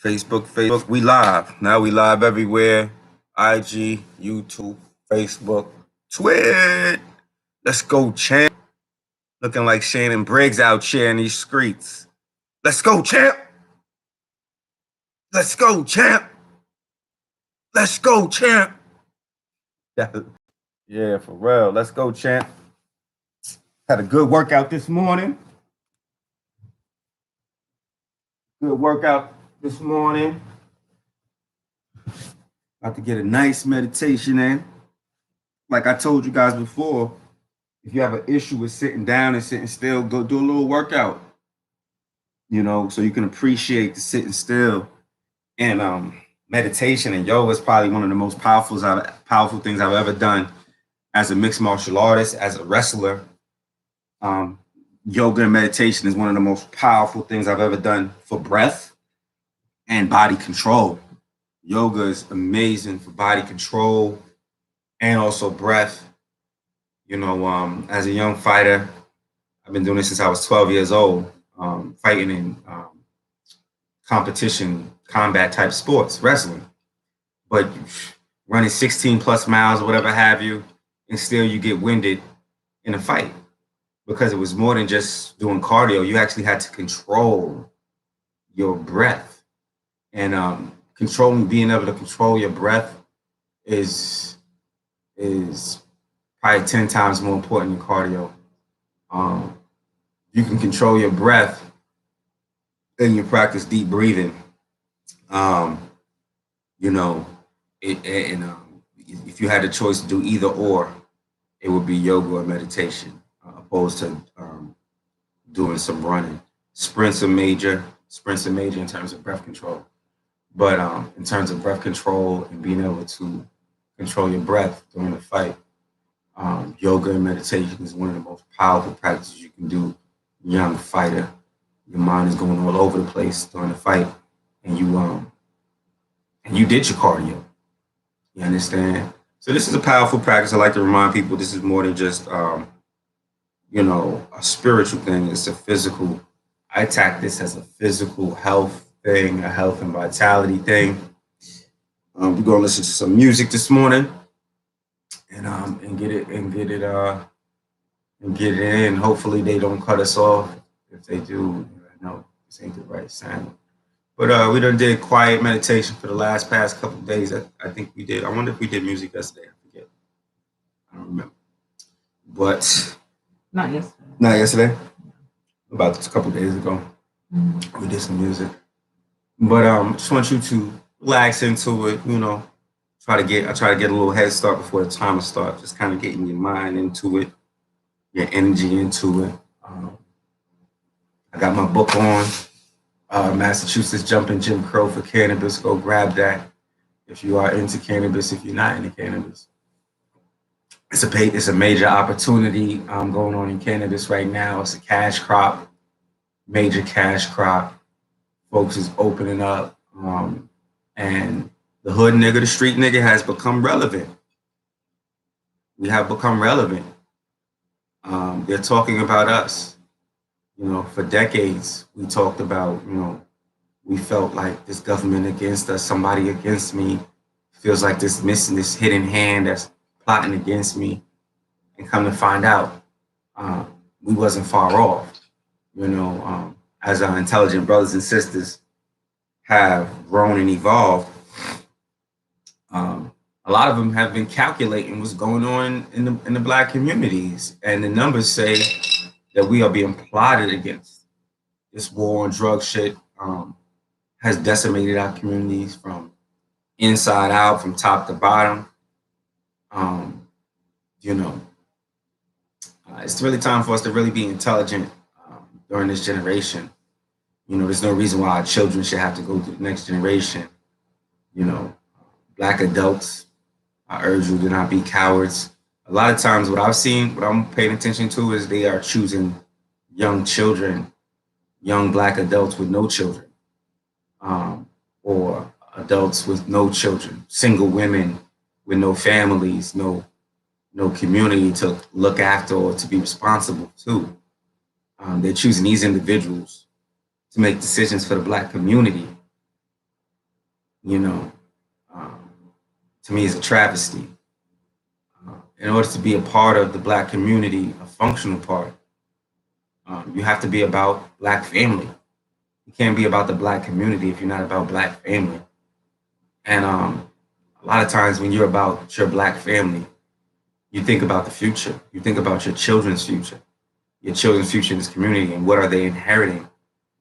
Facebook. We live. Now we live everywhere. IG, YouTube, Facebook, Twitter. Let's go, champ. Looking like Shannon Briggs out here in these streets. Let's go, champ. Let's go, champ. Let's go, champ. Yeah, for real. Let's go, champ. Had a good workout this morning. About to get a nice meditation in. Like I told you guys before, if you have an issue with sitting down and sitting still, go do a little workout. So you can appreciate the sitting still. And meditation and yoga is probably one of the most powerful things I've ever done as a mixed martial artist, as a wrestler. Yoga and meditation is one of the most powerful things I've ever done for breath and body control. Yoga is amazing for body control and also breath. As a young fighter, I've been doing this since I was 12 years old, fighting in competition, combat type sports, wrestling. But running 16 plus miles or whatever have you, and still you get winded in a fight because it was more than just doing cardio. You actually had to control your breath. And being able to control your breath is probably 10 times more important than cardio. You can control your breath and you practice deep breathing. If you had the choice to do either or, it would be yoga or meditation, opposed to doing some running. Sprints are major in terms of breath control. But in terms of breath control and being able to control your breath during a fight, yoga and meditation is one of the most powerful practices you can do. Young fighter, your mind is going all over the place during the fight, and you did your cardio. You understand? So this is a powerful practice. I like to remind people this is more than just a spiritual thing. It's a physical. I attack this as a physical health thing, a health and vitality thing. We're gonna listen to some music this morning and get it in. Hopefully they don't cut us off. If they do, I know this ain't the right sound. But we done did quiet meditation for the past couple of days. I think we did. I wonder if we did music yesterday. I forget. I don't remember. But not yesterday. Not yesterday. About a couple of days ago, we did some music. But just want you to relax into it. I try to get a little head start before the timer starts. Just kind of getting your mind into it, your energy into it. I got my book on, Massachusetts Jumping Jim Crow for Cannabis. Go grab that if you are into cannabis. If you're not into cannabis, it's a major opportunity going on in cannabis right now. It's a cash crop, major cash crop. Folks is opening up, and the hood nigga, the street nigga has become relevant. We have become relevant. They're talking about us. For decades, we talked about, we felt like this government against us, somebody against me, feels like this hidden hand that's plotting against me. And come to find out, we wasn't far off. As our intelligent brothers and sisters have grown and evolved, a lot of them have been calculating what's going on in the Black communities. And the numbers say that we are being plotted against. This war on drug shit has decimated our communities from inside out, from top to bottom. It's really time for us to really be intelligent during this generation. There's no reason why our children should have to go to the next generation. Black adults, I urge you to not be cowards. A lot of times what I'm paying attention to is they are choosing young children, young Black adults with no children, or adults with no children, single women with no families, no community to look after or to be responsible to. They're choosing these individuals to make decisions for the Black community. you know, um, to me is a travesty. In order to be a part of the Black community, a functional part, you have to be about Black family. You can't be about the Black community if you're not about Black family. And a lot of times when you're about your Black family, you think about the future. You think about your children's future in this community, and what are they inheriting.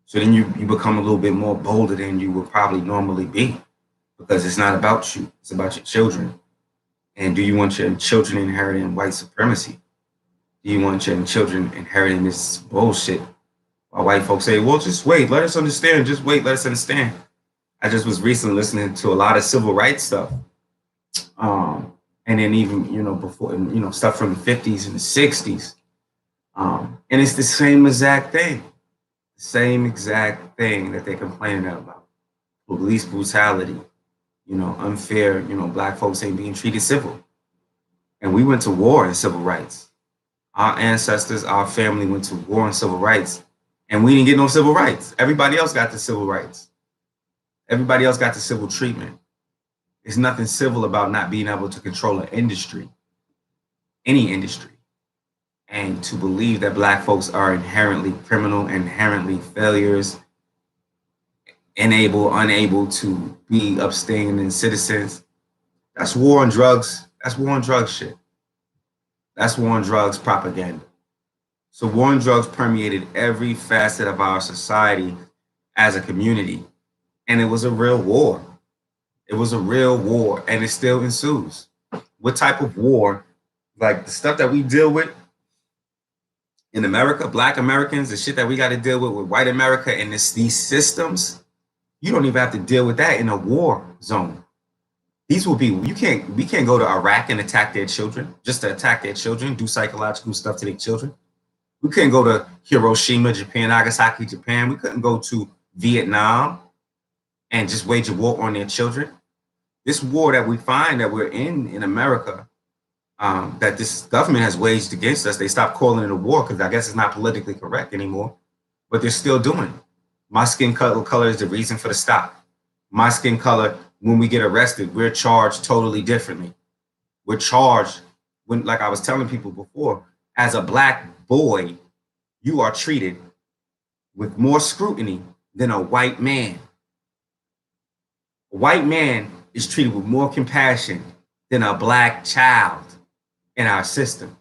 So then you become a little bit more bolder than you would probably normally be, because it's not about you, it's about your children. And do you want your children inheriting white supremacy? Do you want your children inheriting this bullshit? While white folks say, well, just wait, let us understand, just wait, let us understand. I just was recently listening to a lot of civil rights stuff. And then even, before, stuff from the 50s and the 60s. And it's the same exact thing. The same exact thing that they're complaining about. Police brutality, unfair, Black folks ain't being treated civil. And we went to war in civil rights. Our ancestors, our family went to war in civil rights, and we didn't get no civil rights. Everybody else got the civil rights. Everybody else got the civil treatment. There's nothing civil about not being able to control an industry, any industry. And to believe that Black folks are inherently criminal, inherently failures, unable to be upstanding citizens, that's war on drugs. That's war on drugs shit. That's war on drugs propaganda. So war on drugs permeated every facet of our society as a community. And it was a real war. It was a real war, and it still ensues. What type of war? Like the stuff that we deal with in America, Black Americans, the shit that we got to deal with white America and these systems, you don't even have to deal with that in a war zone. These will be, we can't go to Iraq and attack their children, just to attack their children, do psychological stuff to their children. We couldn't go to Hiroshima, Japan, Nagasaki, Japan. We couldn't go to Vietnam and just wage a war on their children. This war that we find that we're in America, that this government has waged against us, they stopped calling it a war because I guess it's not politically correct anymore, but they're still doing it. My skin color is the reason for the stop. My skin color, when we get arrested, we're charged totally differently. We're charged, when, like I was telling people before, as a Black boy, you are treated with more scrutiny than a white man. A white man is treated with more compassion than a Black child in our system.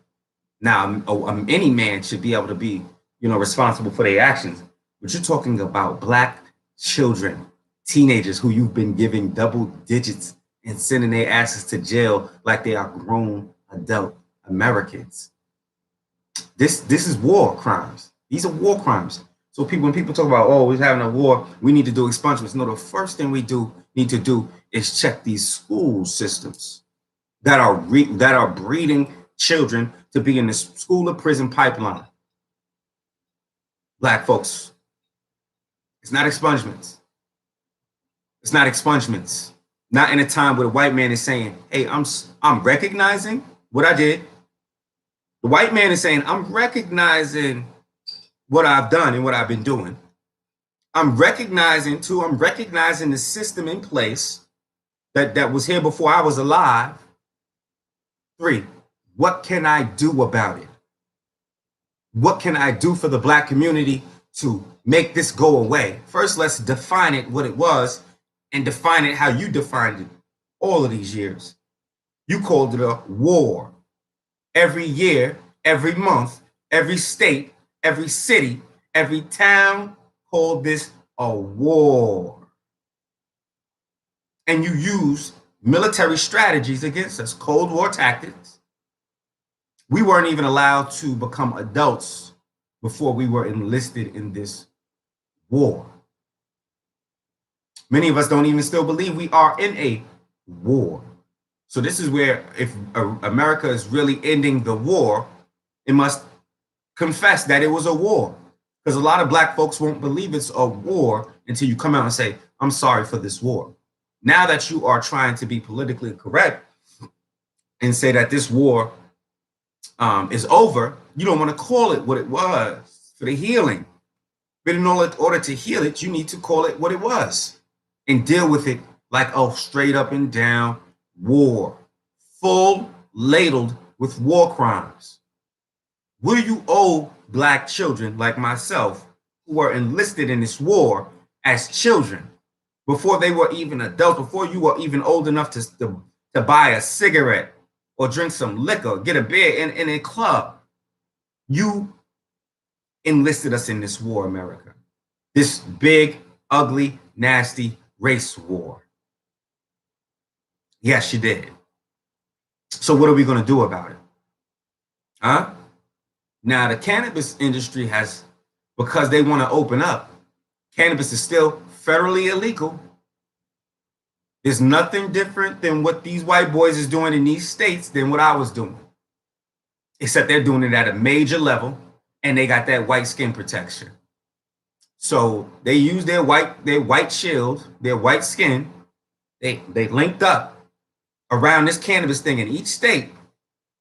Now, any man should be able to be, responsible for their actions, but you're talking about Black children, teenagers who you've been giving double digits and sending their asses to jail like they are grown adult Americans. This is war crimes. These are war crimes. So when people talk about, oh, we're having a war, we need to do expungements. No, the first thing we need to do is check these school systems that are breeding children to be in the school or prison pipeline. Black folks, it's not expungements. It's not expungements. Not in a time where the white man is saying, hey, I'm recognizing what I did. The white man is saying, I'm recognizing what I've done and what I've been doing. I'm recognizing the system in place that was here before I was alive. 3, what can I do about it? What can I do for the Black community to make this go away? First, let's define it, what it was, and define it how you defined it all of these years. You called it a war. Every year, every month, every state, every city, every town called this a war. And you use military strategies against us, Cold War tactics. We weren't even allowed to become adults before we were enlisted in this war. Many of us don't even still believe we are in a war. So this is where, if America is really ending the war, it must confess that it was a war. Because a lot of Black folks won't believe it's a war until you come out and say, I'm sorry for this war. Now that you are trying to be politically correct and say that this war is over, you don't want to call it what it was for the healing. But in order to heal it, you need to call it what it was and deal with it like a straight up and down war, full ladled with war crimes. What do you owe black children like myself who were enlisted in this war as children before they were even adults, before you were even old enough to buy a cigarette or drink some liquor, get a beer in a club? You enlisted us in this war, America. This big, ugly, nasty race war. Yes, you did. So what are we going to do about it? Huh? Now, the cannabis industry has, because they want to open up, cannabis is still federally illegal. There's nothing different than what these white boys is doing in these states than what I was doing. Except they're doing it at a major level and they got that white skin protection. So they use their white shield, their white skin. They linked up around this cannabis thing in each state,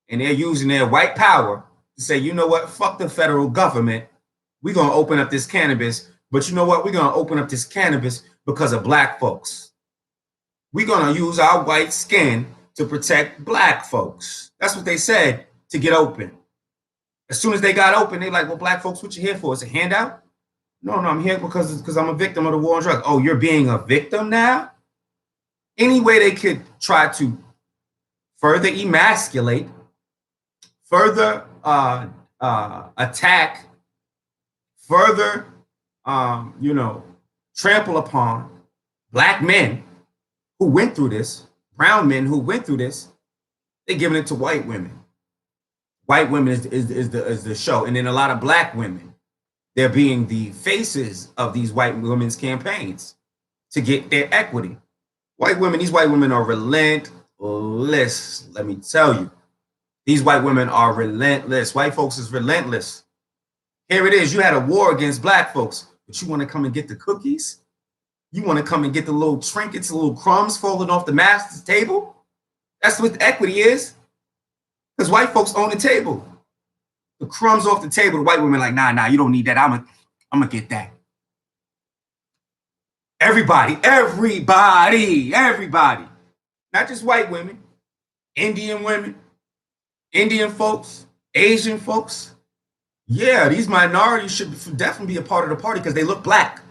and they're using their white power to say, you know what, fuck the federal government. We're going to open up this cannabis, but you know what? We're going to open up this cannabis because of black folks. We're going to use our white skin to protect black folks. That's what they said to get open. As soon as they got open, they're like, well, black folks, what you here for? Is a handout? No, I'm here because I'm a victim of the war on drugs. Oh, you're being a victim now? Any way they could try to further emasculate, further attack, further, trample upon black men who went through this, brown men who went through this, they're giving it to white women. White women is the show. And then a lot of black women, they're being the faces of these white women's campaigns to get their equity. These white women are relentless. Let me tell you, these white women are relentless. White folks is relentless. Here it is. You had a war against black folks, but you want to come and get the cookies? You want to come and get the little trinkets, the little crumbs falling off the master's table? That's what equity is. Because white folks own the table. The crumbs off the table, the white women like, nah, you don't need that. I'm gonna get that. Everybody. Not just white women, Indian women, Indian folks, Asian folks. Yeah, these minorities should definitely be a part of the party because they look black.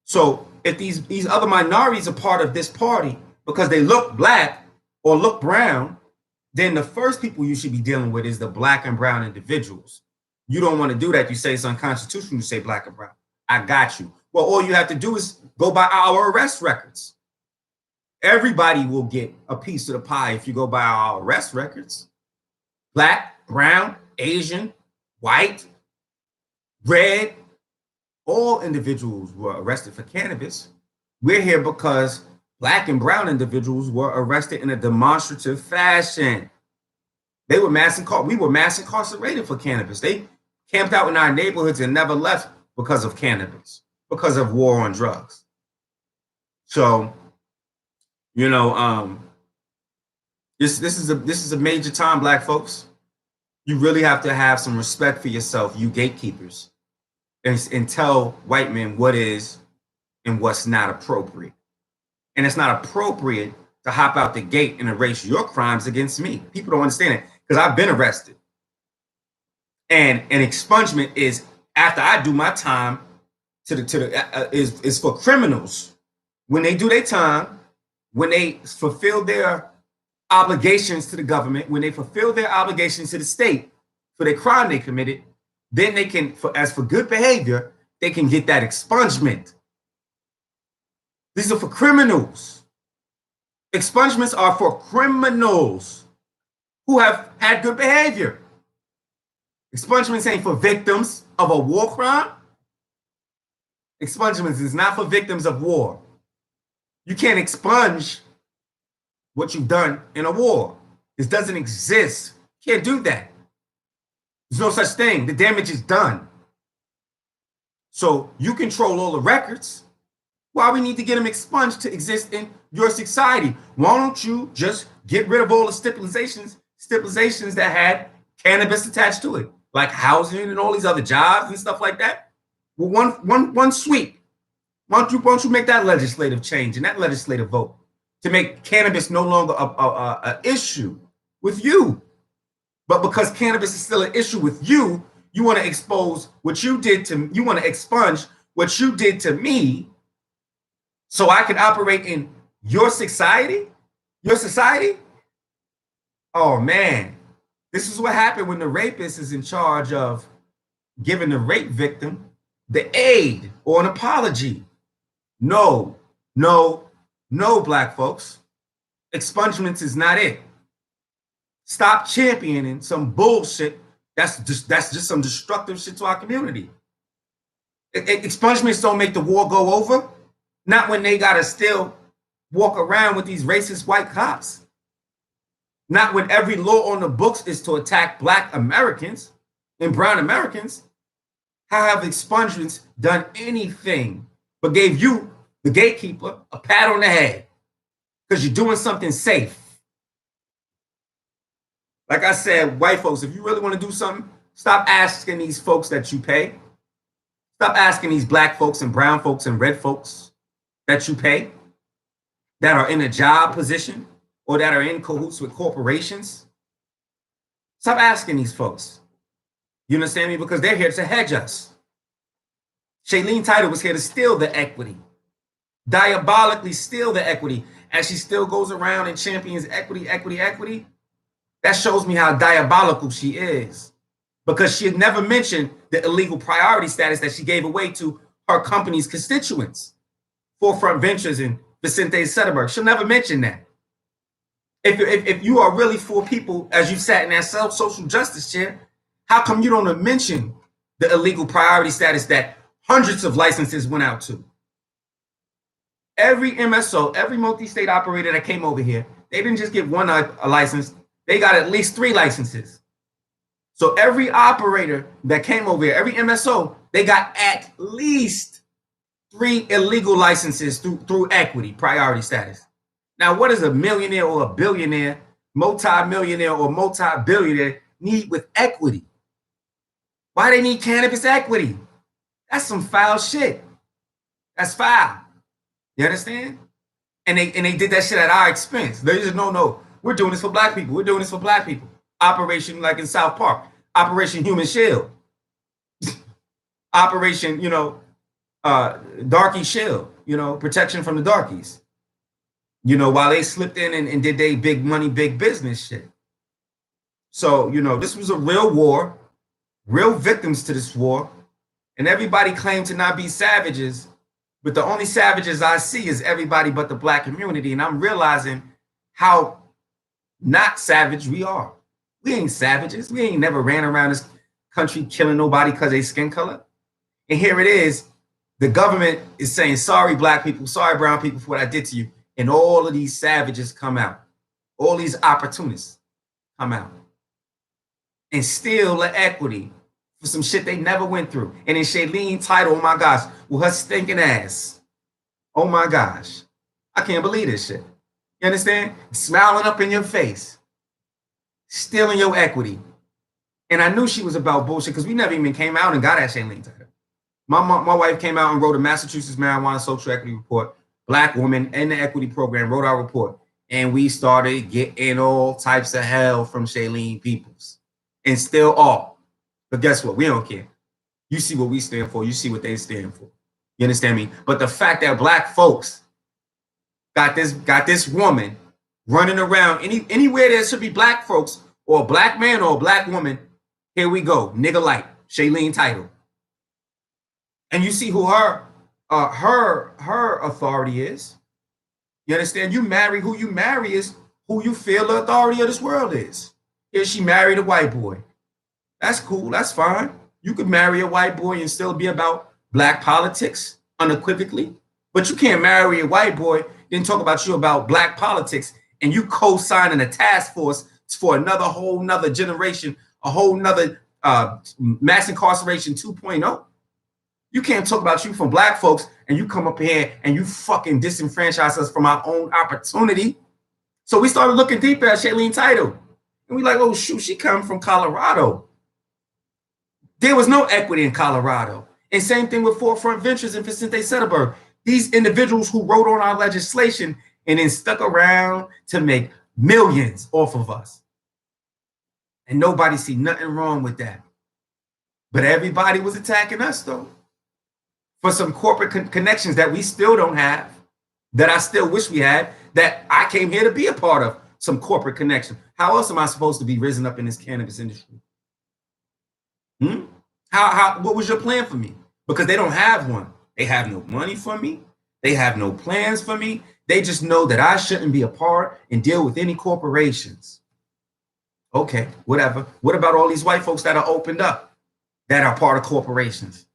So if these other minorities are part of this party because they look black or look brown, then the first people you should be dealing with is the black and brown individuals. You don't want to do that. You say it's unconstitutional to say black and brown. I got you. Well, all you have to do is go by our arrest records. Everybody will get a piece of the pie if you go by our arrest records. Black, brown, Asian, white, red, all individuals were arrested for cannabis. We're here because black and brown individuals were arrested in a demonstrative fashion. We were mass incarcerated for cannabis. They camped out in our neighborhoods and never left because of cannabis, because of war on drugs. So, this is a major time, black folks. You really have to have some respect for yourself, you gatekeepers, and tell white men what is and what's not appropriate. And it's not appropriate to hop out the gate and erase your crimes against me. People don't understand it because I've been arrested. And an expungement is after I do my time is for criminals. When they do their time, when they fulfill their obligations to the government, when they fulfill their obligations to the state for the crime they committed, then they can, as for good behavior, they can get that expungement. These are for criminals. Expungements are for criminals who have had good behavior. Expungements ain't for victims of a war crime. Expungements is not for victims of war. You can't expunge what you've done in a war. This doesn't exist. You can't do that. There's no such thing. The damage is done. So you control all the records. Why we need to get them expunged to exist in your society? Why don't you just get rid of all the stipulations that had cannabis attached to it, like housing and all these other jobs and stuff like that? Well, one sweep. Why don't you make that legislative change and that legislative vote to make cannabis no longer a issue with you? But because cannabis is still an issue with you, you want to expose what you did to, you want to expunge what you did to me so I can operate in your society? Your society? Oh man, this is what happened when the rapist is in charge of giving the rape victim the aid or an apology. No, no, no, black folks. Expungements is not it. Stop championing some bullshit that's just some destructive shit to our community. Expungements don't make the war go over. Not when they gotta still walk around with these racist white cops. Not when every law on the books is to attack black Americans and brown Americans. How have expungements done anything but gave you, the gatekeeper, a pat on the head because you're doing something safe? Like I said, white folks, if you really want to do something, stop asking these folks that you pay. Stop asking these black folks and brown folks and red folks that you pay, that are in a job position or that are in cahoots with corporations. Stop asking these folks. You understand me? Because they're here to hedge us. Shailene Title was here to steal the equity, diabolically steal the equity, as she still goes around and champions equity, equity, equity. That shows me how diabolical she is, because she had never mentioned the illegal priority status that she gave away to her company's constituents, Forefront Ventures and Vicente Sederberg. She'll never mention that. If you are really for people, as you sat in that social justice chair, how come you don't mention the illegal priority status that hundreds of licenses went out to? Every MSO, every multi-state operator that came over here, they didn't just get one a license, they got at least 3 licenses. So every operator that came over here, every MSO, they got at least 3 illegal licenses through equity, priority status. Now, what does a millionaire or a billionaire, multi-millionaire or multi-billionaire need with equity? Why they need cannabis equity? That's some foul shit. That's foul. You understand? And they did that shit at our expense. They just no, we're doing this for black people. We're doing this for black people. Operation, like in South Park, Operation Human Shield. Operation, Darky Shield, protection from the darkies. While they slipped in and did they big money, big business shit. So, this was a real war, real victims to this war. And everybody claimed to not be savages, but the only savages I see is everybody but the black community. And I'm realizing how not savage we are. We ain't savages. We ain't never ran around this country killing nobody because they skin color. And here it is. The government is saying, sorry, black people, sorry, brown people, for what I did to you. And all of these savages come out. All these opportunists come out and steal the equity for some shit they never went through. And in Shailene Title, oh my gosh, with her stinking ass. Oh my gosh. I can't believe this shit. You understand? Smiling up in your face. Stealing your equity. And I knew she was about bullshit because we never even came out and got at Shailene Title. My wife came out and wrote a Massachusetts Marijuana Social Equity Report. Black woman in the equity program wrote our report. And we started getting all types of hell from Shailene Peoples. And still all. But guess what? We don't care. You see what we stand for. You see what they stand for. You understand me? But the fact that black folks got this woman running around anywhere there should be black folks or a black man or a black woman, here we go. Nigga light, Shailene Title. And you see who her authority is. You understand? You marry who you marry is who you feel the authority of this world is. Here she married a white boy. That's cool. That's fine. You could marry a white boy and still be about black politics unequivocally. But you can't marry a white boy, then talk about you about black politics, and you co-signing a task force for another whole nother generation, a whole nother mass incarceration 2.0. You can't talk about you from black folks and you come up here and you fucking disenfranchise us from our own opportunity. So we started looking deeper at Shailene Title. And we like, oh shoot, she come from Colorado. There was no equity in Colorado. And same thing with Forefront Ventures and Vicente Sederberg. These individuals who wrote on our legislation and then stuck around to make millions off of us. And nobody see nothing wrong with that. But everybody was attacking us, though, for some corporate connections that we still don't have, that I still wish we had, that I came here to be a part of, some corporate connection. How else am I supposed to be risen up in this cannabis industry? What was your plan for me? Because they don't have one. They have no money for me. They have no plans for me. They just know that I shouldn't be a part and deal with any corporations. Okay, whatever. What about all these white folks that are opened up, that are part of corporations?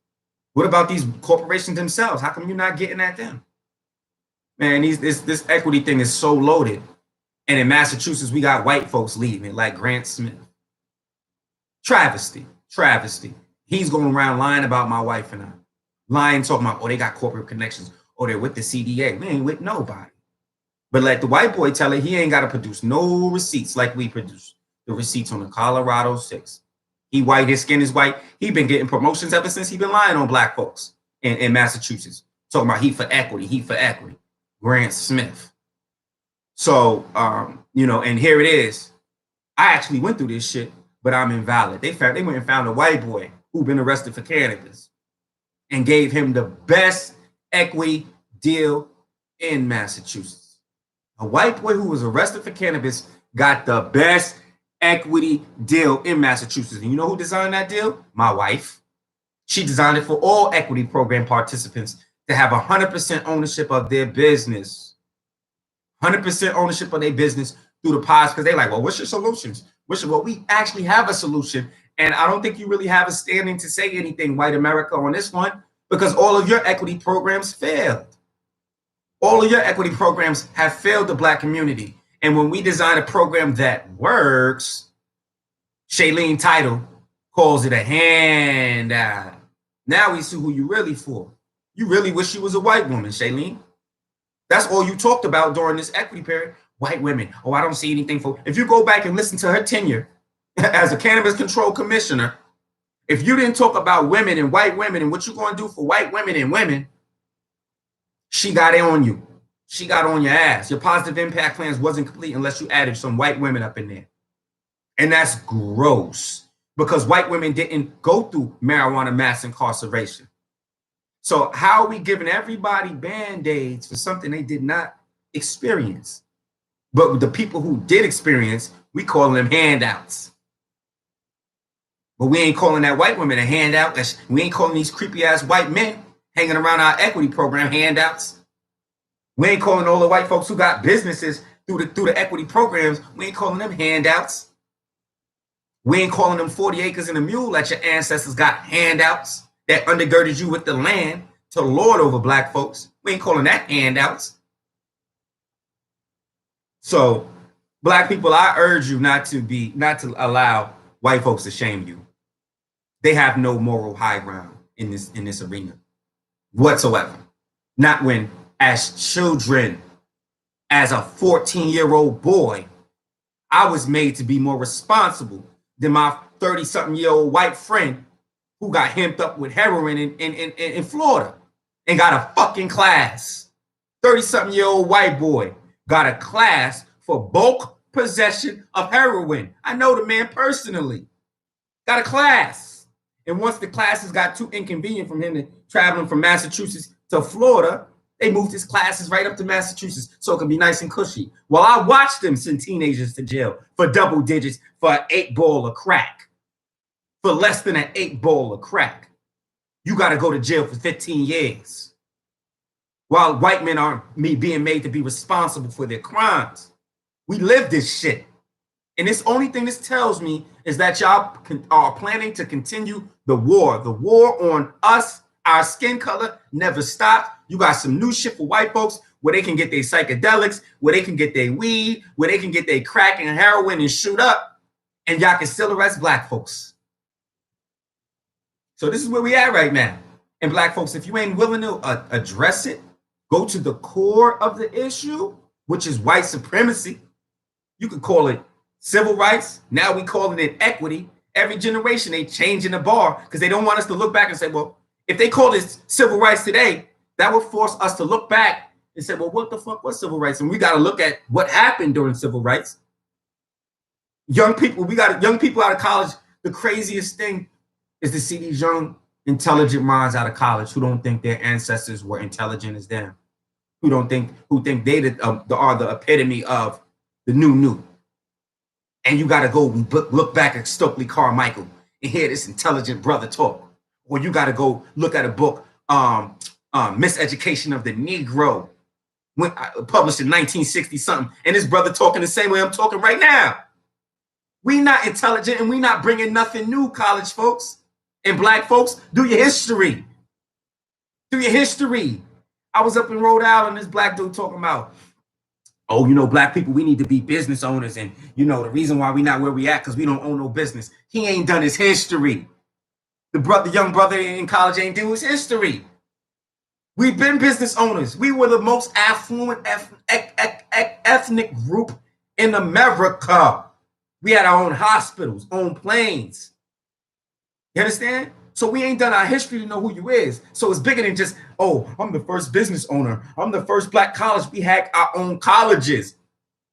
What about these corporations themselves? How come you're not getting at them? Man, this equity thing is so loaded. And in Massachusetts, we got white folks leaving, like Grant Smith. Travesty. He's going around lying about my wife and I. Lying, talking about, oh, they got corporate connections. Oh, they're with the CDA. We ain't with nobody. But let the white boy tell it, he ain't got to produce no receipts like we produce. The receipts on the Colorado 6. He white, his skin is white. He been getting promotions ever since he been lying on black folks in Massachusetts. Talking about he for equity. Grant Smith. So, and here it is. I actually went through this shit, but I'm invalid. They went and found a white boy who been arrested for cannabis and gave him the best equity deal in Massachusetts. A white boy who was arrested for cannabis got the best equity deal in Massachusetts. And you know who designed that deal? My wife. She designed it for all equity program participants to have 100% ownership of their business. 100% ownership of their business through the pods, because they're like, well, what's your solutions? Well, we actually have a solution. And I don't think you really have a standing to say anything, white America, on this one, because all of your equity programs failed. All of your equity programs have failed the black community. And when we design a program that works, Shailene Title calls it a handout. Now we see who you really for. You really wish you was a white woman, Shailene. That's all you talked about during this equity period. White women. Oh, I don't see anything for. If you go back and listen to her tenure as a cannabis control commissioner, if you didn't talk about women and white women and what you're going to do for white women and women, she got it on you. She got on your ass. Your positive impact plans wasn't complete unless you added some white women up in there. And that's gross, because white women didn't go through marijuana mass incarceration. So how are we giving everybody Band-Aids for something they did not experience? But the people who did experience, we call them handouts. But we ain't calling that white woman a handout. We ain't calling these creepy ass white men hanging around our equity program handouts. We ain't calling all the white folks who got businesses through the equity programs. We ain't calling them handouts. We ain't calling them 40 acres and a mule that your ancestors got handouts that undergirded you with the land to lord over black folks. We ain't calling that handouts. So black people, I urge you not to allow white folks to shame you. They have no moral high ground in this arena whatsoever. Not when, as children, as a 14-year-old boy, I was made to be more responsible than my 30-something-year-old white friend who got hemmed up with heroin in Florida and got a fucking class. 30-something-year-old white boy got a class for bulk possession of heroin. I know the man personally. Got a class. And once the classes got too inconvenient from him traveling from Massachusetts to Florida, they moved his classes right up to Massachusetts so it can be nice and cushy. Well, I watched them send teenagers to jail for double digits for an 8-ball of crack. For less than an 8-ball of crack. You got to go to jail for 15 years. While white men are being made to be responsible for their crimes. We live this shit. And this only thing this tells me is that y'all are planning to continue the war. The war on us, our skin color, never stopped. You got some new shit for white folks where they can get their psychedelics, where they can get their weed, where they can get their crack and heroin and shoot up. And y'all can still arrest black folks. So this is where we at right now. And black folks, if you ain't willing to address it, go to the core of the issue, which is white supremacy. You could call it civil rights. Now we calling it equity. Every generation, they changing the bar because they don't want us to look back and say, well, if they call this civil rights today, That would force us to look back and say, well, what the fuck was civil rights? And we got to look at what happened during civil rights. Young people out of college. The craziest thing is to see these young, intelligent minds out of college who don't think their ancestors were intelligent as them, who think they are the epitome of the new. And you got to go look back at Stokely Carmichael and hear this intelligent brother talk, or you got to go look at a book, Miseducation of the Negro, published in 1960 something, and this brother talking the same way I'm talking right now. We not intelligent, and we not bringing nothing new, college folks and black folks. Do your history. Do your history. I was up in Rhode Island, this black dude talking about, oh, black people, we need to be business owners. And, the reason why we not where we at, because we don't own no business. He ain't done his history. The young brother in college ain't do his history. We've been business owners. We were the most affluent ethnic group in America. We had our own hospitals, own planes. You understand? So we ain't done our history to know who you is. So it's bigger than just, oh, I'm the first business owner. I'm the first black college. We had our own colleges.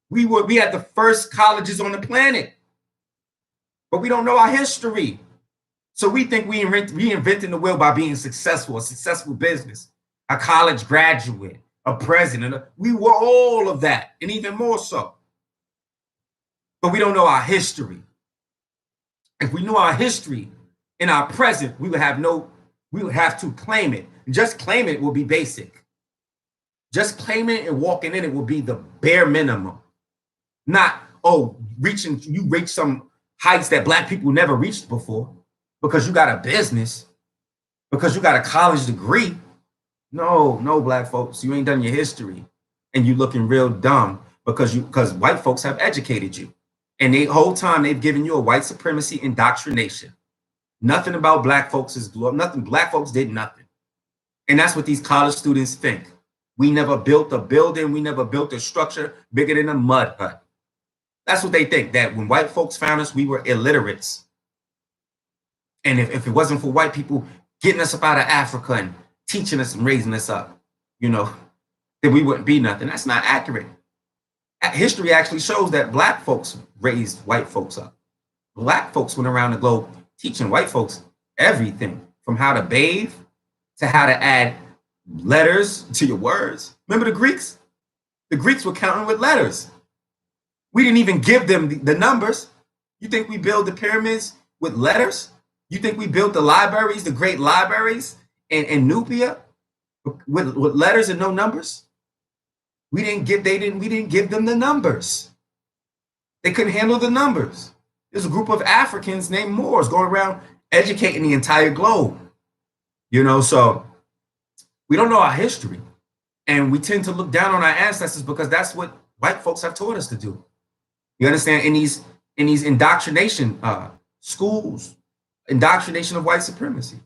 We had the first colleges on the planet. But we don't know our history. So we think we reinventing the wheel by being successful, a successful business, a college graduate, a president. We were all of that, and even more so. But we don't know our history. If we knew our history in our present, we would have to claim it. Just claiming it will be basic. Just claiming it and walking in it will be the bare minimum. Not, oh, you reach some heights that black people never reached before because you got a business, because you got a college degree. No, black folks, you ain't done your history, and you looking real dumb because white folks have educated you, and the whole time they've given you a white supremacy indoctrination. Nothing about black folks is nothing. Black folks did nothing, and that's what these college students think. We never built a building. We never built a structure bigger than a mud hut. That's what they think. That when white folks found us, we were illiterates, and if it wasn't for white people getting us up out of Africa and teaching us and raising us up, then we wouldn't be nothing. That's not accurate. History actually shows that black folks raised white folks up. Black folks went around the globe teaching white folks everything, from how to bathe to how to add letters to your words. Remember the Greeks? The Greeks were counting with letters. We didn't even give them the numbers. You think we built the pyramids with letters? You think we built the libraries, the great libraries in Nubia with letters and no numbers? We didn't give them the numbers. They couldn't handle the numbers. There's a group of Africans named Moors going around educating the entire globe. So we don't know our history, and we tend to look down on our ancestors because that's what white folks have taught us to do. You understand? In these indoctrination schools, indoctrination of white supremacy.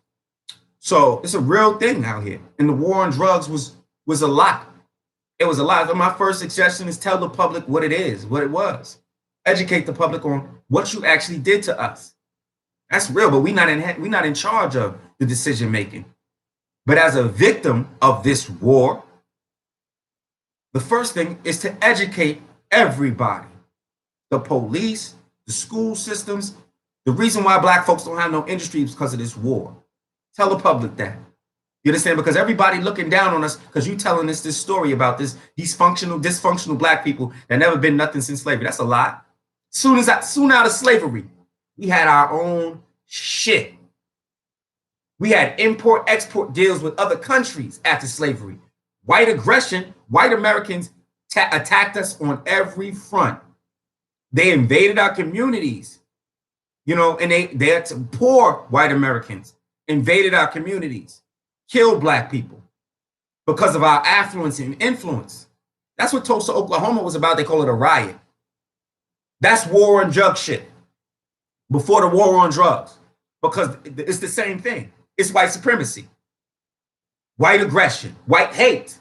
So it's a real thing out here. And the war on drugs was a lot. It was a lot. So my first suggestion is tell the public what it is, what it was. Educate the public on what you actually did to us. That's real, but we're not in charge of the decision making. But as a victim of this war, the first thing is to educate everybody. The police, the school systems. The reason why black folks don't have no industry is because of this war. Tell the public that. You understand? Because everybody looking down on us because you telling us this story about these dysfunctional black people that never been nothing since slavery. That's a lie. Soon out of slavery, we had our own shit. We had import-export deals with other countries after slavery. White aggression, white Americans attacked us on every front. They invaded our communities, and they had some poor white Americans invaded our communities, killed black people because of our affluence and influence. That's what Tulsa, Oklahoma was about. They call it a riot. That's war on drug shit. Before the war on drugs, because it's the same thing. It's white supremacy, white aggression, white hate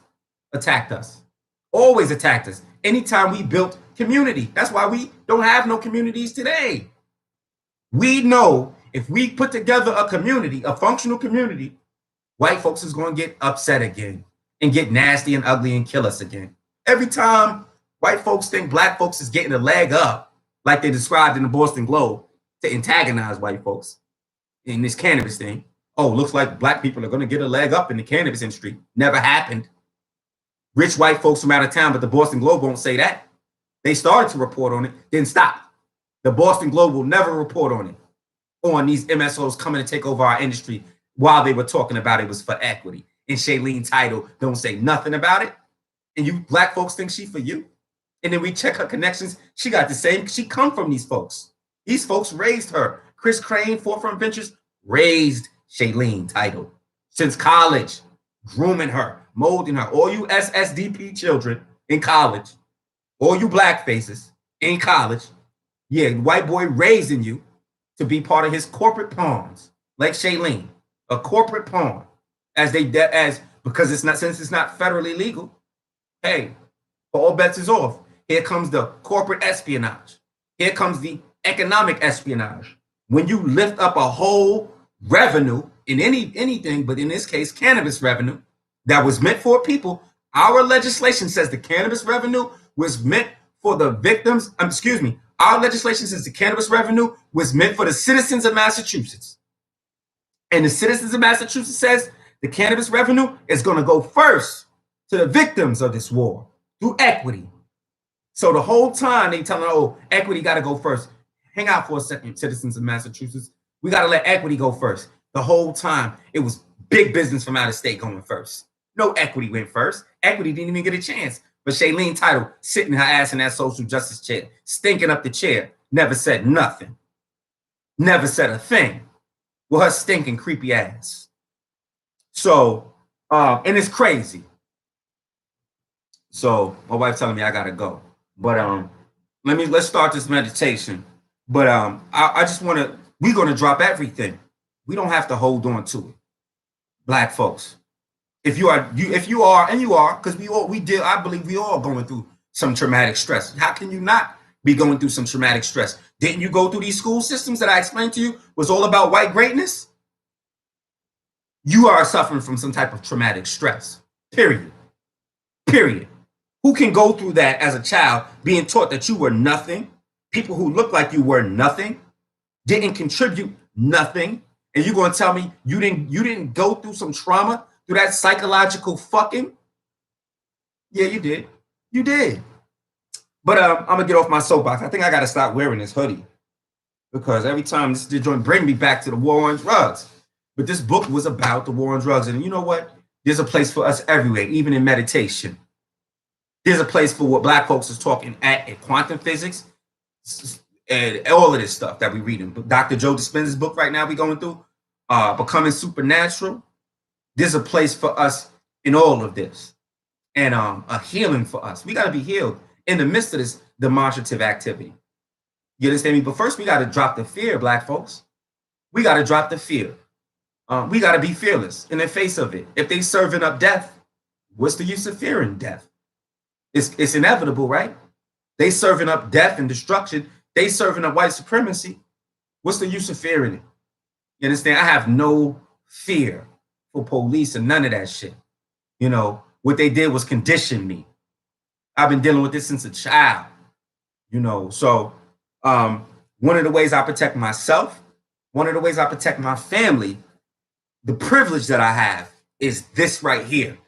attacked us, always attacked us. Anytime we built community. That's why we don't have no communities today. We know if we put together a community, a functional community, white folks is going to get upset again and get nasty and ugly and kill us again. Every time white folks think black folks is getting a leg up, like they described in the Boston Globe, to antagonize white folks in this cannabis thing. Oh, looks like black people are going to get a leg up in the cannabis industry. Never happened. Rich white folks from out of town, but the Boston Globe won't say that. They started to report on it, then stop. The Boston Globe will never report on it, on these MSOs coming to take over our industry while they were talking about it was for equity. And Shailene Title don't say nothing about it. And you black folks think she for you. And then we check her connections. She got the same. She come from these folks. These folks raised her. Chris Crane, Forefront Ventures, raised Shailene Title since college, grooming her, molding her. All you SSDP children in college, all you black faces in college, yeah, white boy raising you to be part of his corporate pawns, like Shailene, a corporate pawn, because since it's not federally legal. Hey, all bets is off. Here comes the corporate espionage. Here comes the economic espionage. When you lift up a whole revenue in anything, but in this case, cannabis revenue that was meant for people, our legislation says the cannabis revenue was meant for the victims. Our legislation says the cannabis revenue was meant for the citizens of Massachusetts. And the citizens of Massachusetts says the cannabis revenue is going to go first to the victims of this war through equity. So the whole time they telling, oh, equity got to go first. Hang out for a second, citizens of Massachusetts. We got to let equity go first. The whole time it was big business from out of state going first. No equity went first. Equity didn't even get a chance. But Shailene Title sitting her ass in that social justice chair, stinking up the chair, never said nothing. Never said a thing with her stinking creepy ass. So, and it's crazy. So my wife's telling me I gotta go. But let's start this meditation. But I just we're gonna drop everything. We don't have to hold on to it. Black folks. If you are, because I believe we all going through some traumatic stress. How can you not be going through some traumatic stress? Didn't you go through these school systems that I explained to you was all about white greatness? You are suffering from some type of traumatic stress. Period. Who can go through that as a child, being taught that you were nothing, people who look like you were nothing, didn't contribute nothing, and you're going to tell me you didn't go through some trauma, through that psychological fucking? Yeah, you did. But I'm gonna get off my soapbox. I think I gotta stop wearing this hoodie because every time this joint bring me back to the war on drugs. But this book was about the war on drugs, and you know what? There's a place for us everywhere, even in meditation. There's a place for what black folks is talking at quantum physics and all of this stuff that we read in Dr. Joe Dispenza's book right now. We going through Becoming Supernatural. There's a place for us in all of this, and a healing for us. We got to be healed in the midst of this demonstrative activity. You understand me? But first, we got to drop the fear, black folks. We got to drop the fear. We got to be fearless in the face of it. If they serving up death, what's the use of fearing death? It's inevitable, right? They serving up death and destruction. They serving up white supremacy. What's the use of fearing it? You understand? I have no fear for police and none of that shit. You know, what they did was condition me. I've been dealing with this since a child, you know. So one of the ways I protect myself, one of the ways I protect my family, the privilege that I have is this right here.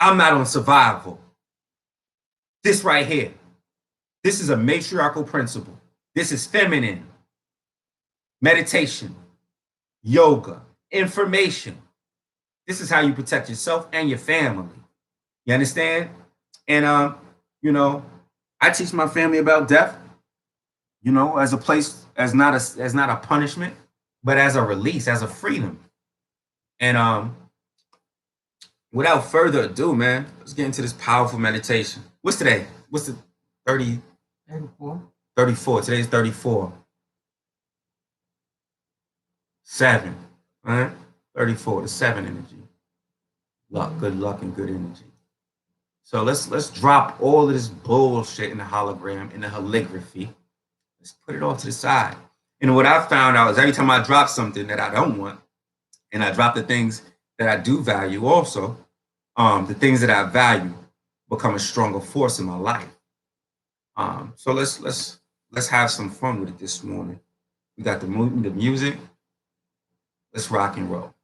I'm not on survival. This right here. This is a matriarchal principle. This is feminine. Meditation, yoga, information. This is how you protect yourself and your family. You understand? And you know, I teach my family about death, you know, as a place, as not a punishment, but as a release, as a freedom. And without further ado, man, let's get into this powerful meditation. What's today? What's the 30? 34. 34. Today's 34. 7. All right? 34, the 7 energy. Luck, good luck, and good energy. So let's drop all of this bullshit in the hologram, in the calligraphy. Let's put it all to the side. And what I found out is every time I drop something that I don't want, and I drop the things that I do value also, the things that I value become a stronger force in my life. So let's have some fun with it this morning. We got the music. Let's rock and roll.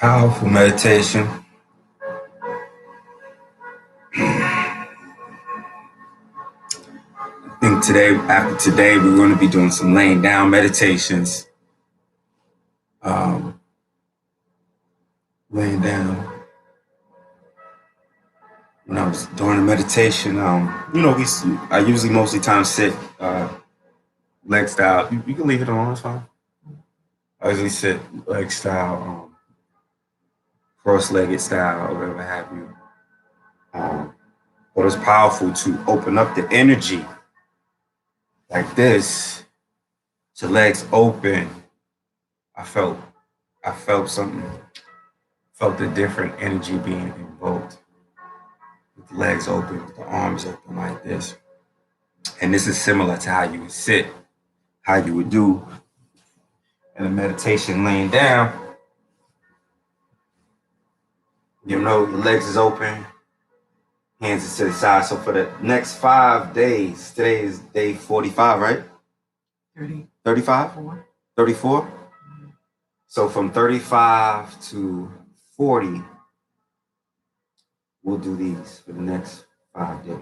Powerful meditation. I think after today, we're going to be doing some laying down meditations. Um, Laying down. When I was doing the meditation, I usually mostly time sit leg style. You can leave it on, it's fine. I usually sit leg style, cross-legged style, or whatever have you. But it's powerful to open up the energy like this, to legs open. I felt something, felt a different energy being invoked. With the legs open, with the arms open like this. And this is similar to how you would sit, how you would do in a meditation laying down. Your legs is open, hands is to the side. So for the next 5 days, today is day 45, right? 30. 35? 34? So from 35 to 40, we'll do these for the next 5 days.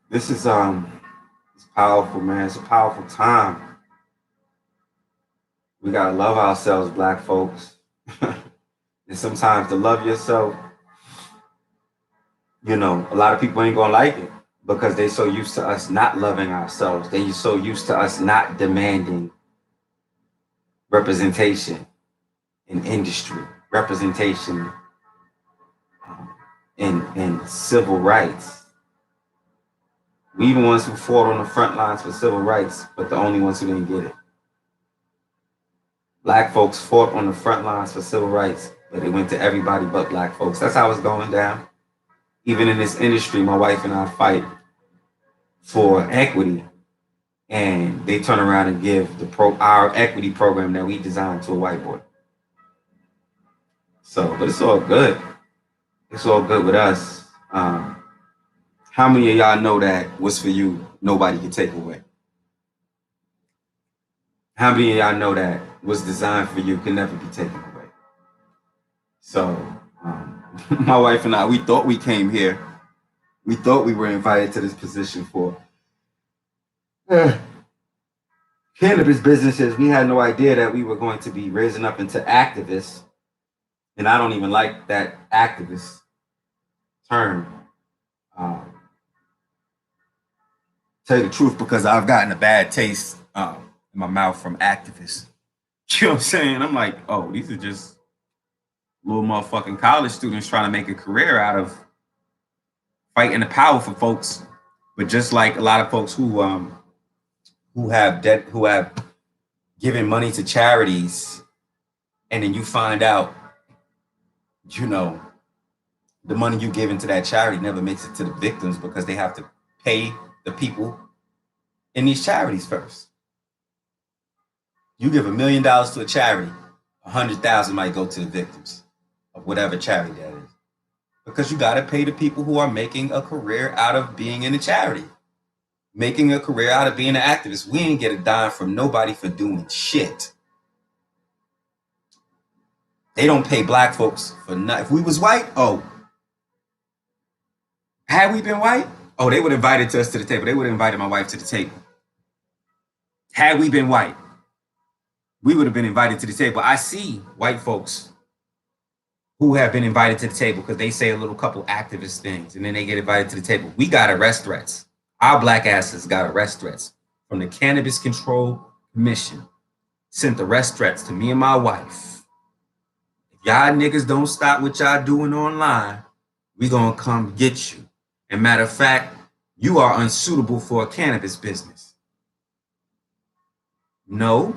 This is it's powerful, man. It's a powerful time. We gotta love ourselves, Black folks. And sometimes to love yourself, a lot of people ain't gonna like it because they so used to us not loving ourselves. They so used to us not demanding representation in industry, representation in civil rights. We the ones who fought on the front lines for civil rights, but the only ones who didn't get it. Black folks fought on the front lines for civil rights, but it went to everybody but Black folks. That's how it's going down. Even in this industry, my wife and I fight for equity, and they turn around and give our equity program that we designed to a white boy. So, but it's all good. It's all good with us. How many of y'all know that what's for you, nobody can take away? How many of y'all know that what's designed for you can never be taken away? So, my wife and I, we thought we came here. We thought we were invited to this position for cannabis businesses. We had no idea that we were going to be raising up into activists And I don't even like that activist term. Um, tell you the truth, because I've gotten a bad taste in my mouth from activists. You know what I'm saying? I'm like, oh, these are just little motherfucking college students trying to make a career out of fighting the power for folks. But just like a lot of folks who have debt, who have given money to charities, and then you find out, you know, the money you give into that charity never makes it to the victims because they have to pay the people in these charities first. You give $1 million to a charity, 100,000 might go to the victims of whatever charity that is, because you got to pay the people who are making a career out of being in a charity, making a career out of being an activist. We ain't get a dime from nobody for doing shit. They don't pay black folks for nothing. If we was white, oh, had we been white, oh, they would have invited us to the table. They would have invited my wife to the table. Had we been white, we would have been invited to the table. I see white folks who have been invited to the table because they say a little couple activist things and then they get invited to the table. We got arrest threats. Our black asses got arrest threats from the Cannabis Control Commission. Sent arrest threats to me and my wife. If y'all niggas don't stop what y'all doing online, we gonna come get you. And matter of fact, you are unsuitable for a cannabis business. No,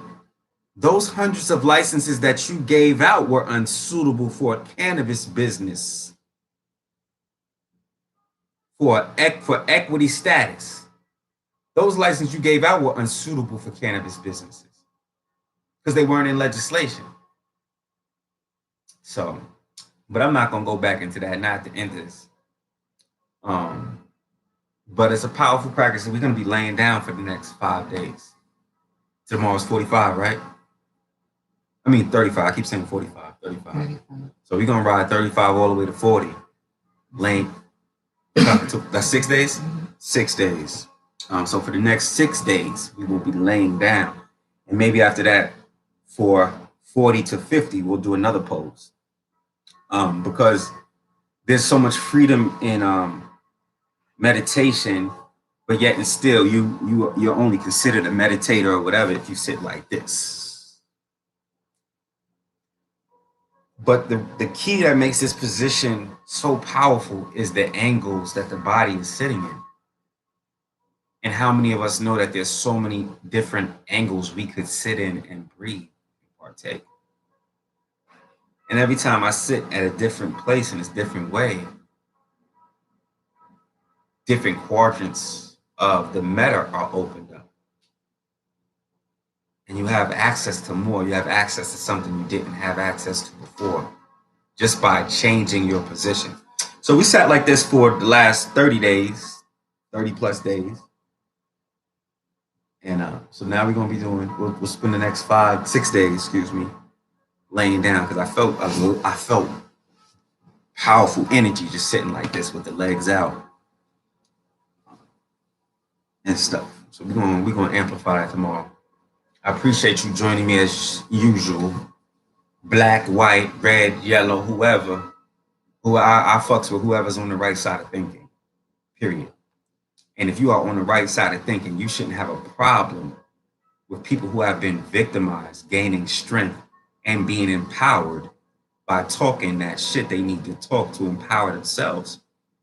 those hundreds of licenses that you gave out were unsuitable for a cannabis business. For equity status. Those licenses you gave out were unsuitable for cannabis businesses because they weren't in legislation. So, but I'm not gonna go back into that, not at the end of this. But it's a powerful practice that we're gonna be laying down for the next 5 days. Tomorrow's 45, right? I mean 35. I keep saying 45, 35. So we're gonna ride 35 all the way to 40. Laying. That's 6 days? 6 days. So for the next 6 days, we will be laying down. And maybe after that, for 40 to 50, we'll do another pose. Because there's so much freedom in meditation, but yet and still you're only considered a meditator or whatever if you sit like this. But the key that makes this position so powerful is the angles that the body is sitting in. And how many of us know that there's so many different angles we could sit in and breathe and partake. And every time I sit at a different place in a different way, different quadrants of the meta are opened up. And you have access to more. You have access to something you didn't have access to before, just by changing your position. So we sat like this for the last 30 days, 30 plus days. And so now we're going to be doing, we'll spend the next 6 days, laying down, because I felt powerful energy just sitting like this with the legs out and stuff. So we're going to amplify that tomorrow. I appreciate you joining me as usual. Black, white, red, yellow, whoever. Who I fucks with whoever's on the right side of thinking. Period. And if you are on the right side of thinking, you shouldn't have a problem with people who have been victimized, gaining strength and being empowered by talking that shit they need to talk to empower themselves,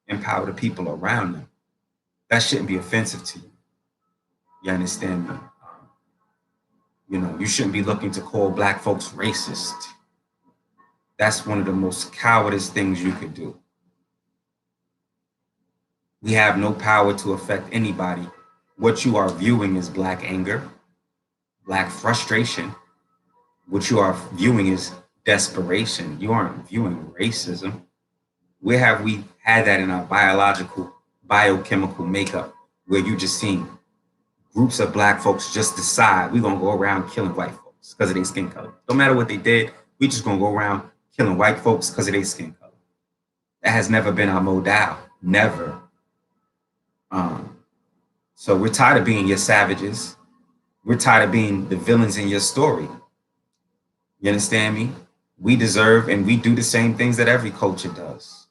empower the people around them. That shouldn't be offensive to you. You understand me? You shouldn't be looking to call black folks racist. That's one of the most cowardice things you could do. We have no power to affect anybody. What you are viewing is black anger, black frustration. What you are viewing is desperation. You aren't viewing racism. Where have we had that in our biochemical makeup, where you just seen groups of black folks just decide we're gonna go around killing white folks because of their skin color? No matter what they did, we just gonna go around killing white folks because of their skin color. That has never been our modal, never. So we're tired of being your savages. We're tired of being the villains in your story. You understand me? We deserve, and we do the same things that every culture does.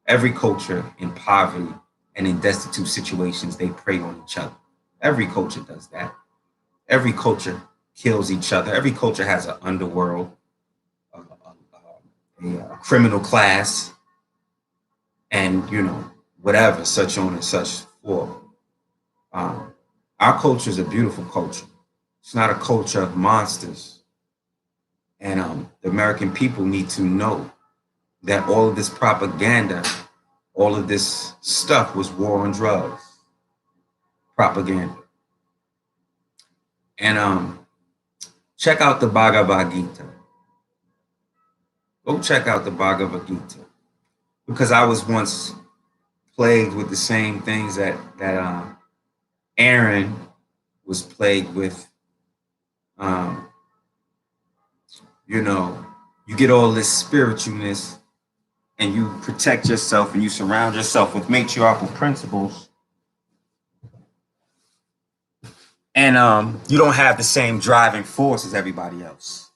Every culture in poverty and in destitute situations, they prey on each other. Every culture does that. Every culture kills each other. Every culture has an underworld, a criminal class, and whatever, such on and such forth. Um, our culture is a beautiful culture. It's not a culture of monsters. And the American people need to know that all of this propaganda, all of this stuff was war on drugs, propaganda. And check out the Bhagavad Gita. Go check out the Bhagavad Gita, because I was once plagued with the same things that Aaron was plagued with. Um, you get all this spiritualness, and you protect yourself and you surround yourself with matriarchal principles, and you don't have the same driving force as everybody else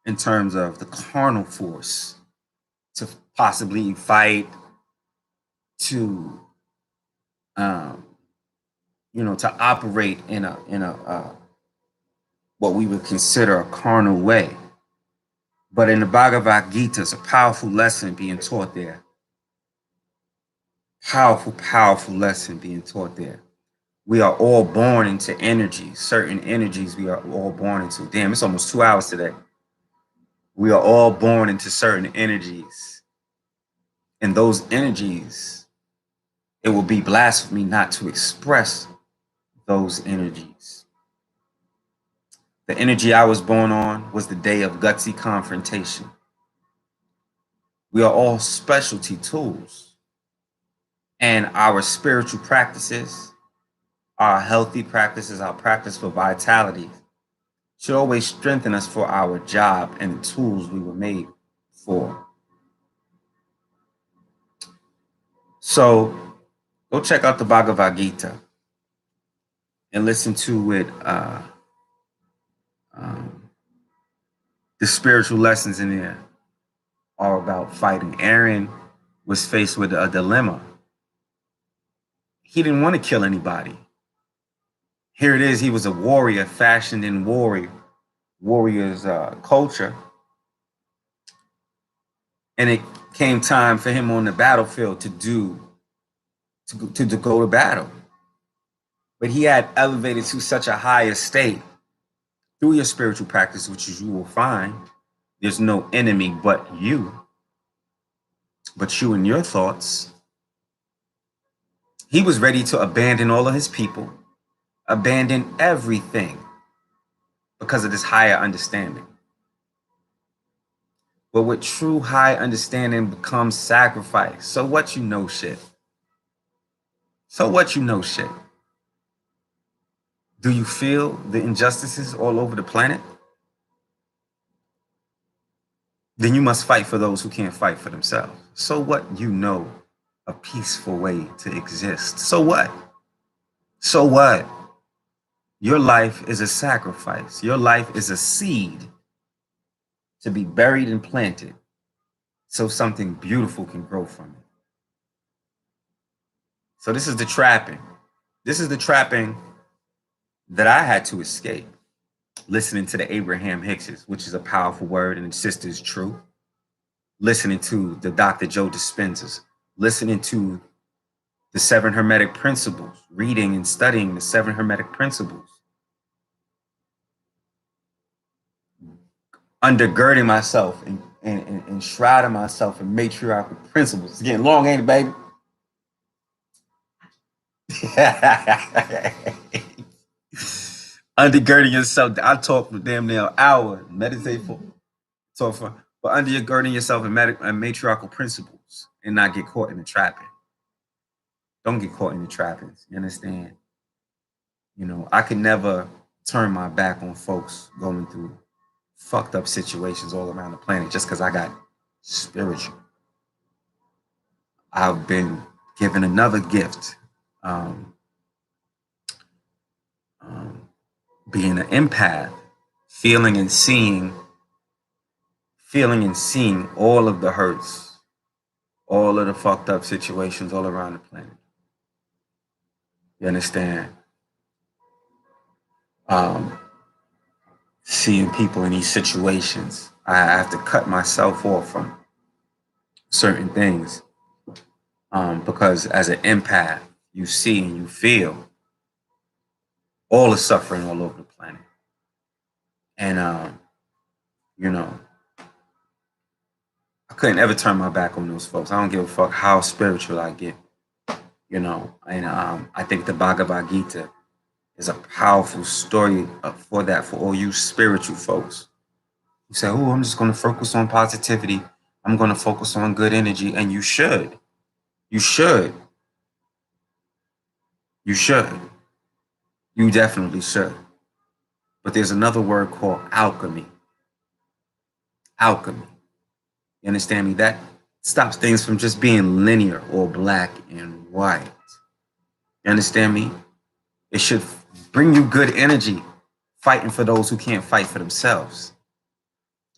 in terms of the carnal force to possibly fight, to um, to operate in a what we would consider a carnal way. But in the Bhagavad Gita, it's a powerful lesson being taught there. Powerful, powerful lesson being taught there. We are all born into energies, certain energies we are all born into. Damn, it's almost 2 hours today. We are all born into certain energies. And those energies, it will be blasphemy not to express those energies. The energy I was born on was the day of gutsy confrontation. We are all specialty tools. And our spiritual practices, our healthy practices, our practice for vitality should always strengthen us for our job and the tools we were made for. So go check out the Bhagavad Gita and listen to it. The spiritual lessons in there are about fighting. Aaron was faced with a dilemma. He didn't want to kill anybody. Here it is. He was a warrior, fashioned in warrior's culture. And it came time for him on the battlefield to go to battle. But he had elevated to such a higher state through your spiritual practice, which you will find there's no enemy but you and your thoughts. He was ready to abandon all of his people, abandon everything because of this higher understanding. But with true high understanding becomes sacrifice. So what you know shit? So what you know shit? Do you feel the injustices all over the planet? Then you must fight for those who can't fight for themselves. So what you know a peaceful way to exist? So what? So what? Your life is a sacrifice. Your life is a seed to be buried and planted so something beautiful can grow from it. So this is the trapping. This is the trapping that I had to escape. Listening to the Abraham Hickses, which is a powerful word and sister is true. Listening to the Dr. Joe Dispenzas. Listening to the 7 Hermetic Principles. Reading and studying the 7 Hermetic Principles. Undergirding myself and shrouding myself in matriarchal principles. It's getting long, ain't it, baby? Undergirding yourself. I talk for damn near an hour. Meditate for but undergirding yourself in matriarchal principles and not get caught in the trapping. Don't get caught in the trappings. You understand? I could never turn my back on folks going through fucked up situations all around the planet just because I got spiritual. I've been given another gift, being an empath, feeling and seeing feeling and seeing all of the hurts, all of the fucked up situations all around the planet. You understand? Um, Seeing people in these situations, I have to cut myself off from certain things because as an empath, you see and you feel all the suffering all over the planet. And, you know, I couldn't ever turn my back on those folks. I don't give a fuck how spiritual I get, you know. And I think the Bhagavad Gita is a powerful story for that, for all you spiritual folks. You say, oh, I'm just going to focus on positivity. I'm going to focus on good energy. And you should. You should. You should. You definitely should. But there's another word called alchemy. Alchemy. You understand me? That stops things from just being linear or black and white. You understand me? It should bring you good energy, fighting for those who can't fight for themselves.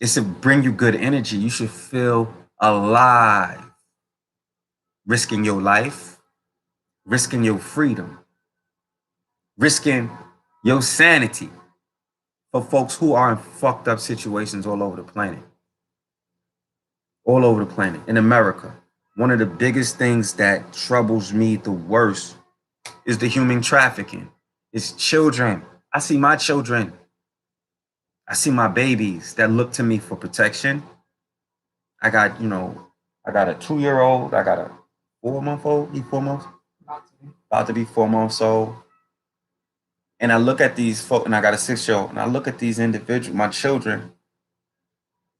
It should bring you good energy. You should feel alive, risking your life, risking your freedom, risking your sanity for folks who are in fucked up situations all over the planet. All over the planet. In America, one of the biggest things that troubles me the worst is the human trafficking. It's children. I see my children. I see my babies that look to me for protection. I got, I got a 2-year-old. I got a 4-month-old. He 4 months? About to be 4 months old. And I look at these folks, and I got a 6-year-old, and I look at these individuals, my children,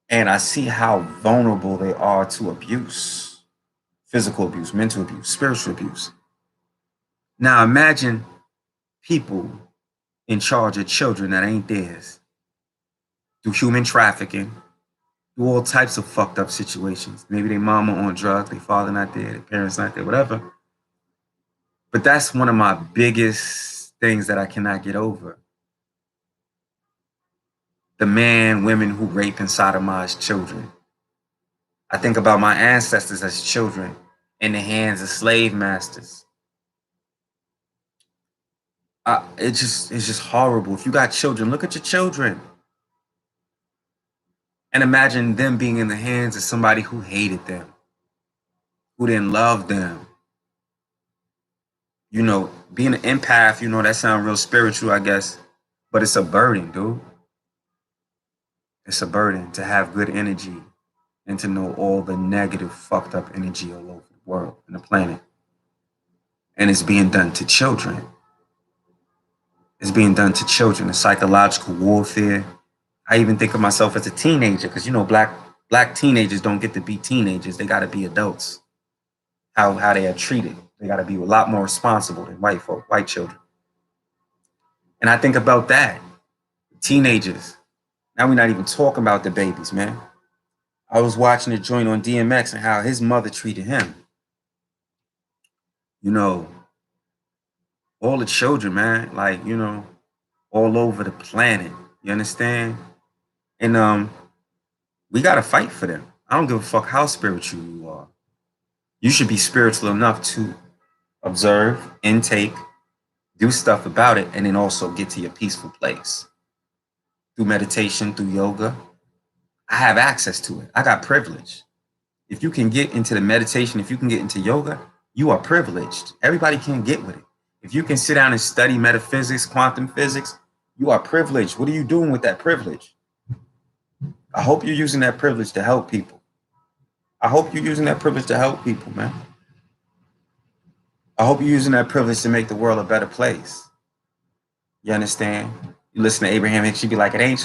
and I see how vulnerable they are to abuse, physical abuse, mental abuse, spiritual abuse. Now imagine people in charge of children that ain't theirs, through human trafficking, through all types of fucked up situations. Maybe their mama on drugs, their father not there, their parents not there, whatever. But that's one of my biggest things that I cannot get over. The men, women who rape and sodomize children. I think about my ancestors as children in the hands of slave masters. It's just horrible. If you got children, look at your children. And imagine them being in the hands of somebody who hated them, who didn't love them. Being an empath, that sounds real spiritual, I guess, but it's a burden, dude. It's a burden to have good energy and to know all the negative, fucked up energy all over the world and the planet. And it's being done to children. It's being done to children, the psychological warfare. I even think of myself as a teenager because, black teenagers don't get to be teenagers. They got to be adults. How they are treated. They got to be a lot more responsible than white children. And I think about that. Teenagers. Now we're not even talking about the babies, man. I was watching a joint on DMX and how his mother treated him. All the children, man, all over the planet. You understand? And we got to fight for them. I don't give a fuck how spiritual you are. You should be spiritual enough to observe, intake, do stuff about it, and then also get to your peaceful place. Through meditation, through yoga. I have access to it. I got privilege. If you can get into the meditation, if you can get into yoga, you are privileged. Everybody can get with it. If you can sit down and study metaphysics, quantum physics, you are privileged. What are you doing with that privilege? I hope you're using that privilege to help people. I hope you're using that privilege to help people, man. I hope you're using that privilege to make the world a better place. You understand? You listen to Abraham Hicks, you be like, it ain't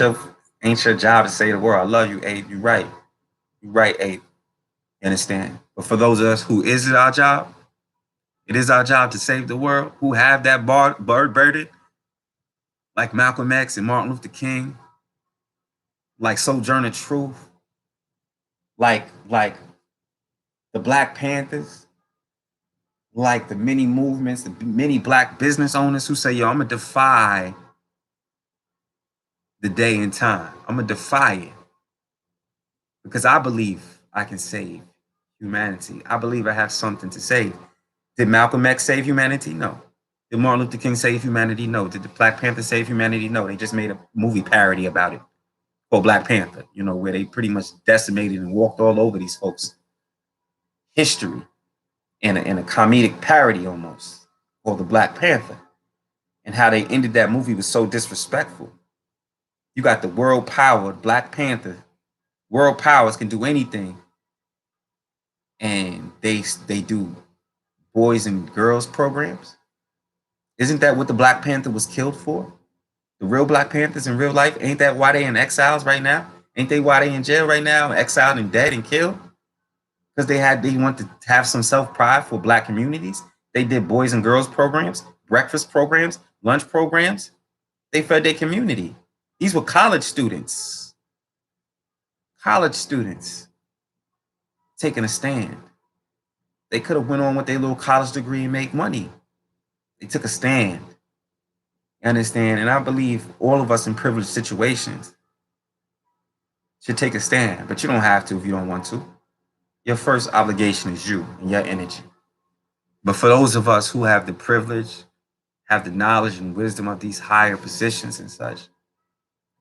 your job to say the word, I love you, Abe. You're right. You're right, Abe. You understand? But for those of us who is it our job, it is our job to save the world, who have that burden, like Malcolm X and Martin Luther King, like Sojourner Truth, like the Black Panthers, like the many movements, the many Black business owners who say, yo, I'm going to defy the day and time. I'm going to defy it. because I believe I can save humanity. I believe I have something to save. Did Malcolm X save humanity? No. Did Martin Luther King save humanity? No. Did the Black Panther save humanity? No. They just made a movie parody about it called Black Panther, where they pretty much decimated and walked all over these folks' history in a comedic parody almost called the Black Panther. And how they ended that movie was so disrespectful. You got the world power, Black Panther. World powers can do anything, and they do boys and girls programs. Isn't that what the Black Panther was killed for? The real Black Panthers in real life, ain't that why they in exiles right now? Ain't they why they in jail right now, exiled and dead and killed? Because they want to have some self pride for Black communities. They did boys and girls programs, breakfast programs, lunch programs. They fed their community. These were college students. College students taking a stand. They could have went on with their little college degree and make money. They took a stand. You understand? And I believe all of us in privileged situations should take a stand, but you don't have to if you don't want to. Your first obligation is you and your energy. But for those of us who have the privilege, have the knowledge and wisdom of these higher positions and such,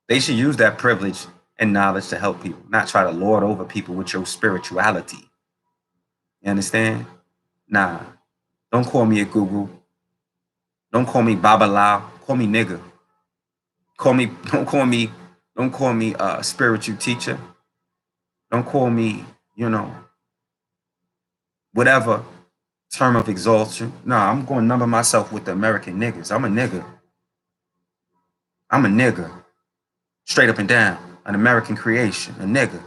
they should use that privilege and knowledge to help people, not try to lord over people with your spirituality. You understand? Nah, don't call me a guru. Don't call me Babalao. Call me nigga. Don't call me a spiritual teacher. Don't call me, whatever term of exaltation. Nah, I'm going to number myself with the American niggas. I'm a nigga. I'm a nigga. Straight up and down. An American creation. A nigga.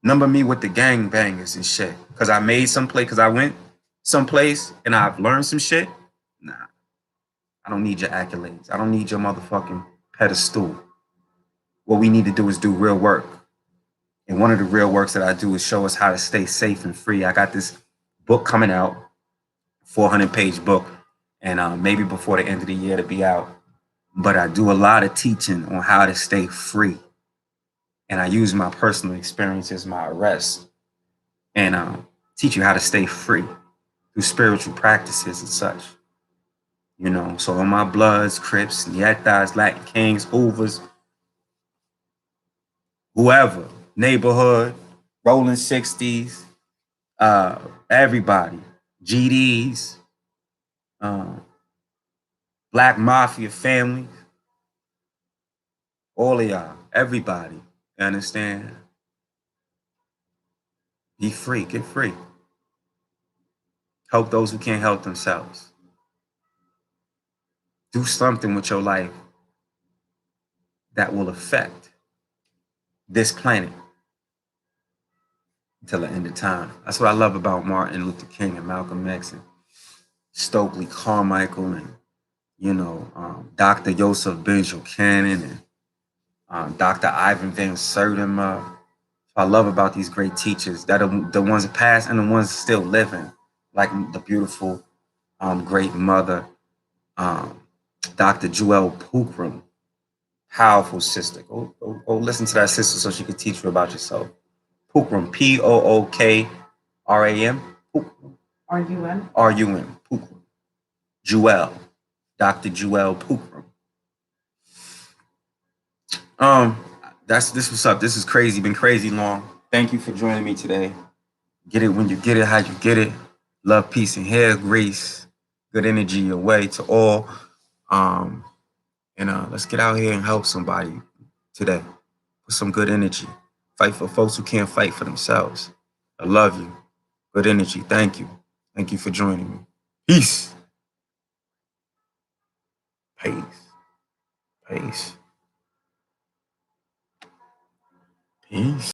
Number me with the gang bangers and shit. Because I made some play, because I went someplace and I've learned some shit. Nah. I don't need your accolades. I don't need your motherfucking pedestal. What we need to do is do real work. And one of the real works that I do is show us how to stay safe and free. I got this book coming out, 400-page book, and maybe before the end of the year to be out. But I do a lot of teaching on how to stay free. And I use my personal experience as my arrest and teach you how to stay free through spiritual practices and such. So on my Bloods, Crips, Nietas, Latin Kings, Hoovers, whoever, neighborhood, rolling 60s, everybody, GDs, Black Mafia family, all of y'all, everybody, you understand? Be free, get free. Help those who can't help themselves. Do something with your life that will affect this planet until the end of time. That's what I love about Martin Luther King and Malcolm X and Stokely Carmichael and Dr. Joseph Benjo-Cannon and Dr. Ivan Van Sertima. I love about these great teachers that are the ones that passed and the ones still living, like the beautiful, great mother, Dr. Joelle Pookrum, powerful sister. Go listen to that sister so she can teach you about yourself. Pookrum, Pookram, Pookrum. R-U-M, Pookrum. Joelle, Dr. Joelle Pookrum. This was up. This is crazy. Been crazy long. Thank you for joining me today. Get it when you get it, how you get it. Love, peace, and hair, grace, good energy your way to all. And let's get out here and help somebody today with some good energy. Fight for folks who can't fight for themselves. I love you. Good energy. Thank you. Thank you for joining me. Peace. Peace. Peace. Peace.